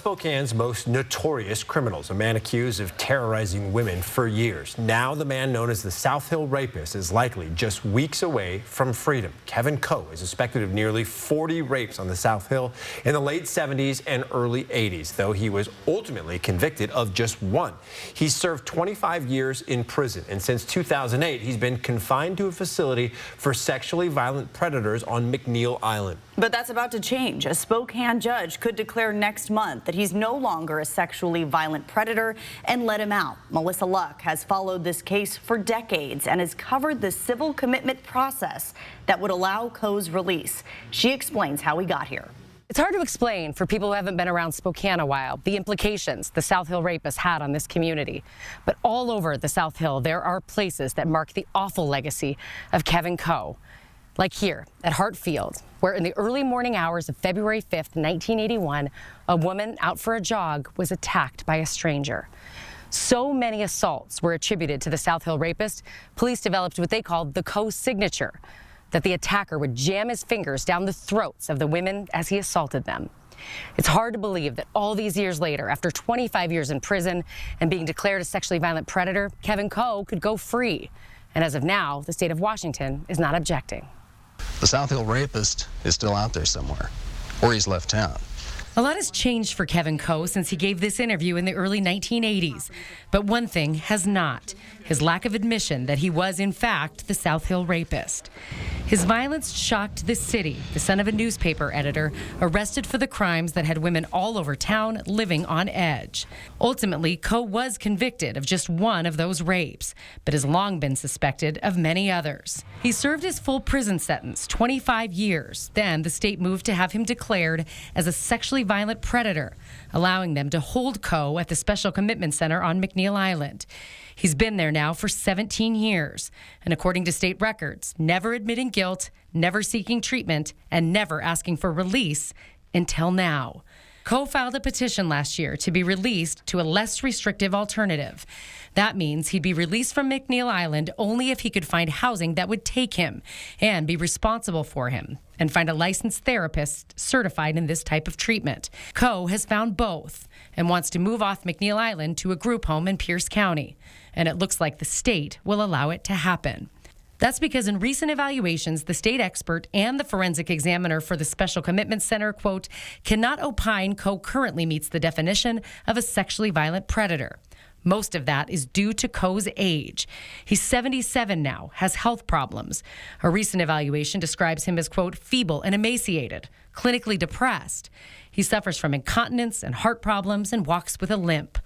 Spokane's most notorious criminals, a man accused of terrorizing women for years. Now the man known as the South Hill Rapist is likely just weeks away from freedom. Kevin Coe is suspected of nearly 40 rapes on the South Hill in the late 70s and early 80s, though he was ultimately convicted of just one. He served 25 years in prison, and since 2008, he's been confined to a facility for sexually violent predators on McNeil Island. But that's about to change. A Spokane judge could declare next month that he's no longer a sexually violent predator and let him out. Melissa Luck has followed this case for decades and has covered the civil commitment process that would allow Coe's release. She explains how he got here. It's hard to explain for people who haven't been around Spokane a while the implications the South Hill Rapist had on this community. But all over the South Hill, there are places that mark the awful legacy of Kevin Coe. Like here at Hartfield, where in the early morning hours of February 5th, 1981, a woman out for a jog was attacked by a stranger. So many assaults were attributed to the South Hill Rapist, police developed what they called the Coe signature, that the attacker would jam his fingers down the throats of the women as he assaulted them. It's hard to believe that all these years later, after 25 years in prison and being declared a sexually violent predator, Kevin Coe could go free. And as of now, the state of Washington is not objecting. The South Hill Rapist is still out there somewhere, or he's left town. A lot has changed for Kevin Coe since he gave this interview in the early 1980s. But one thing has not: his lack of admission that he was, in fact, the South Hill Rapist. His violence shocked the city, the son of a newspaper editor, arrested for the crimes that had women all over town living on edge. Ultimately, Coe was convicted of just one of those rapes, but has long been suspected of many others. He served his full prison sentence, 25 years. Then the state moved to have him declared as a sexually violent predator, allowing them to hold Coe at the Special Commitment Center on McNeil Island. He's been there now for 17 years, and according to state records, never admitting guilt, never seeking treatment, and never asking for release until now. Coe filed a petition last year to be released to a less restrictive alternative. That means he'd be released from McNeil Island only if he could find housing that would take him and be responsible for him, and find a licensed therapist certified in this type of treatment. Coe has found both and wants to move off McNeil Island to a group home in Pierce County. And it looks like the state will allow it to happen. That's because in recent evaluations, the state expert and the forensic examiner for the Special Commitment Center, quote, cannot opine Coe currently meets the definition of a sexually violent predator. Most of that is due to Coe's age. He's 77 now, has health problems. A recent evaluation describes him as, quote, feeble and emaciated, clinically depressed. He suffers from incontinence and heart problems and walks with a limp.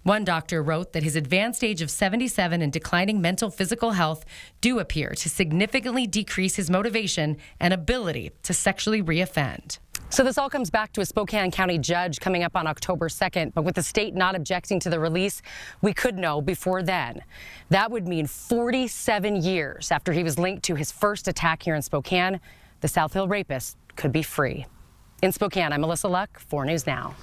One doctor wrote that his advanced age of 77 and declining mental physical health do appear to significantly decrease his motivation and ability to sexually reoffend. So this all comes back to a Spokane County judge coming up on October 2nd, but with the state not objecting to the release, we could know before then. That would mean 47 years after he was linked to his first attack here in Spokane, the South Hill Rapist could be free. In Spokane, I'm Melissa Luck, 4 News Now.